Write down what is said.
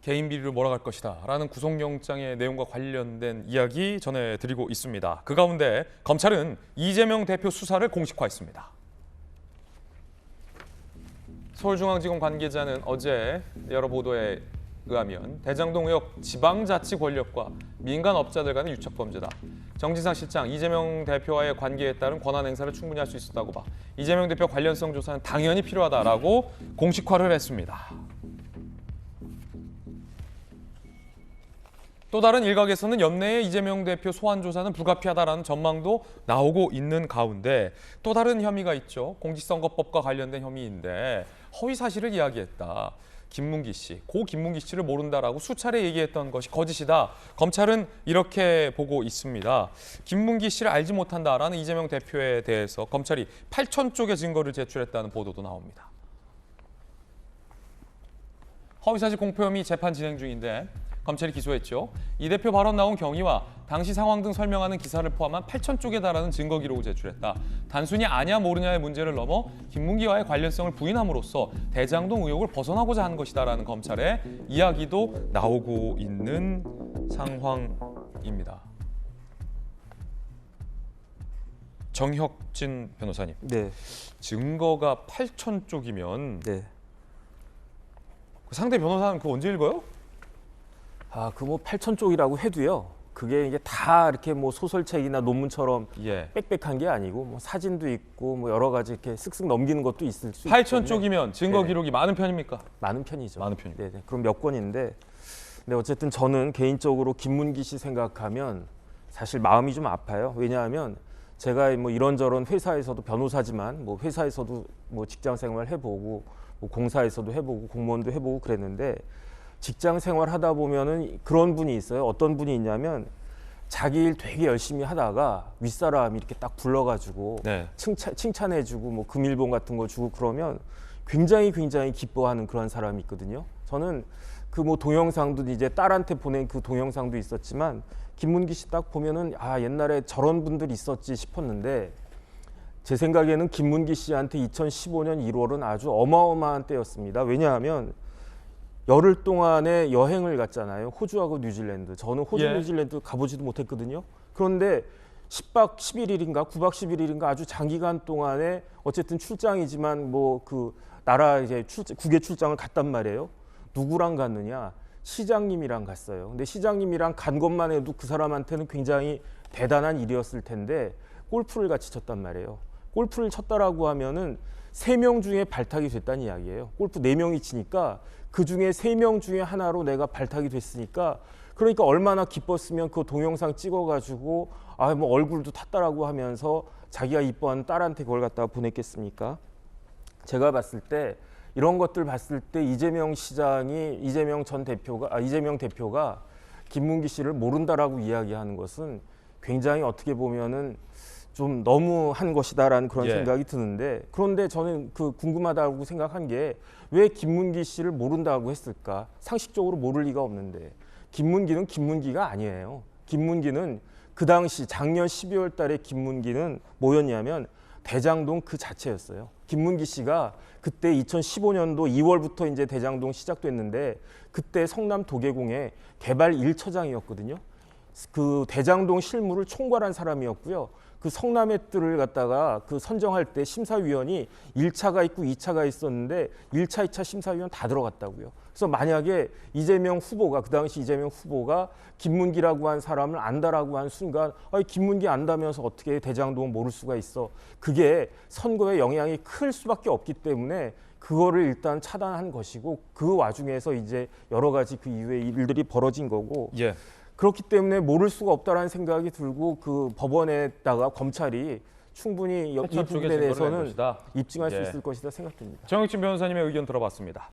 개인 비리로 몰아갈 것이다 라는 구속영장의 내용과 관련된 이야기 전해드리고 있습니다. 그 가운데 검찰은 이재명 대표 수사를 공식화했습니다. 서울중앙지검 관계자는 어제 여러 보도에 의하면 대장동 의혹 지방자치 권력과 민간 업자들 간의 유착범죄다. 정진상 실장, 이재명 대표와의 관계에 따른 권한 행사를 충분히 할 수 있었다고 봐. 이재명 대표 관련성 조사는 당연히 필요하다라고 공식화를 했습니다. 또 다른 일각에서는 연내에 이재명 대표 소환 조사는 불가피하다라는 전망도 나오고 있는 가운데 또 다른 혐의가 있죠. 공직선거법과 관련된 혐의인데 허위 사실을 이야기했다. 김문기 씨, 고 김문기 씨를 모른다라고 수차례 얘기했던 것이 거짓이다. 검찰은 이렇게 보고 있습니다. 김문기 씨를 알지 못한다라는 이재명 대표에 대해서 검찰이 8천 쪽의 증거를 제출했다는 보도도 나옵니다. 허위사실 공표 혐의 재판 진행 중인데 검찰이 기소했죠. 이 대표 발언 나온 경위와 당시 상황 등 설명하는 기사를 포함한 8천 쪽에 달하는 증거 기록을 제출했다. 단순히 아냐 모르냐의 문제를 넘어 김문기와의 관련성을 부인함으로써 대장동 의혹을 벗어나고자 한 것이다라는 검찰의 이야기도 나오고 있는 상황입니다. 정혁진 변호사님, 네. 증거가 8천 쪽이면 네. 상대 변호사는 그거 언제 읽어요? 그 뭐 8천 쪽이라고 해도요. 그게 이게 다 이렇게 뭐 소설책이나 논문처럼 예. 빽빽한 게 아니고 뭐 사진도 있고 뭐 여러 가지 이렇게 쓱쓱 넘기는 것도 있을 수 8천 쪽이면 증거 기록이 많은 편입니까? 많은 편이죠. 많은 편이죠. 네, 그럼 몇 건인데, 근데 어쨌든 저는 개인적으로 김문기 씨 생각하면 사실 마음이 좀 아파요. 왜냐하면 제가 뭐 이런저런 회사에서도 변호사지만 뭐 회사에서도 뭐 직장 생활 해보고 뭐 공사에서도 해보고 공무원도 해보고 그랬는데. 직장 생활 하다 보면은 그런 분이 있어요. 어떤 분이 있냐면 자기 일 되게 열심히 하다가 윗사람이 이렇게 딱 불러가지고 네. 칭찬해주고 뭐 금일봉 같은 거 주고 그러면 굉장히 기뻐하는 그런 사람이 있거든요. 저는 그 뭐 동영상도 이제 딸한테 보낸 그 동영상도 있었지만 김문기 씨 딱 보면은 옛날에 저런 분들이 있었지 싶었는데 제 생각에는 김문기 씨한테 2015년 1월은 아주 어마어마한 때였습니다. 왜냐하면 열흘 동안의 여행을 갔잖아요. 호주하고 뉴질랜드. 저는 호주, 뉴질랜드 가보지도 못했거든요. 그런데 10박 11일인가 9박 11일인가 아주 장기간 동안에 어쨌든 출장이지만 뭐 그 나라 이제 국외 출장을 갔단 말이에요. 누구랑 갔느냐? 시장님이랑 갔어요. 근데 시장님이랑 간 것만 해도 그 사람한테는 굉장히 대단한 일이었을 텐데 골프를 같이 쳤단 말이에요. 골프를 쳤다라고 하면은 3명 중에 발탁이 됐다는 이야기예요. 골프 4명이 치니까 그 중에 3명 중에 하나로 내가 발탁이 됐으니까 그러니까 얼마나 기뻤으면 그 동영상 찍어가지고 뭐 얼굴도 탔다라고 하면서 자기가 이뻐하는 딸한테 그걸 갖다가 보냈겠습니까? 제가 봤을 때 이런 것들 봤을 때 이재명 대표가 김문기 씨를 모른다라고 이야기하는 것은 굉장히 어떻게 보면은 좀 너무 한 것이다라는 그런 생각이 드는데 그런데 저는 그 궁금하다고 생각한 게 왜 김문기 씨를 모른다고 했을까? 상식적으로 모를 리가 없는데 김문기는 김문기가 아니에요. 김문기는 그 당시 작년 12월 달에 김문기는 뭐였냐면 대장동 그 자체였어요. 김문기 씨가 그때 2015년도 2월부터 이제 대장동 시작됐는데 그때 성남 도계공의 개발 1처장이었거든요. 그 대장동 실무를 총괄한 사람이었고요. 그 성남의 뜰을 갖다가 그 선정할 때 심사위원이 1차가 있고 2차가 있었는데 1차, 2차 심사위원 다 들어갔다고요. 그래서 만약에 이재명 후보가 그 당시 이재명 후보가 김문기라고 한 사람을 안다라고 한 순간 김문기 안다면서 어떻게 대장동을 모를 수가 있어. 그게 선거에 영향이 클 수밖에 없기 때문에 그거를 일단 차단한 것이고 그 와중에서 이제 여러 가지 그 이후에 일들이 벌어진 거고 그렇기 때문에 모를 수가 없다라는 생각이 들고 그 법원에다가 검찰이 충분히 이 부분에 대해서는 입증할 수 있을 것이다 생각됩니다. 정혁진 변호사님의 의견 들어봤습니다.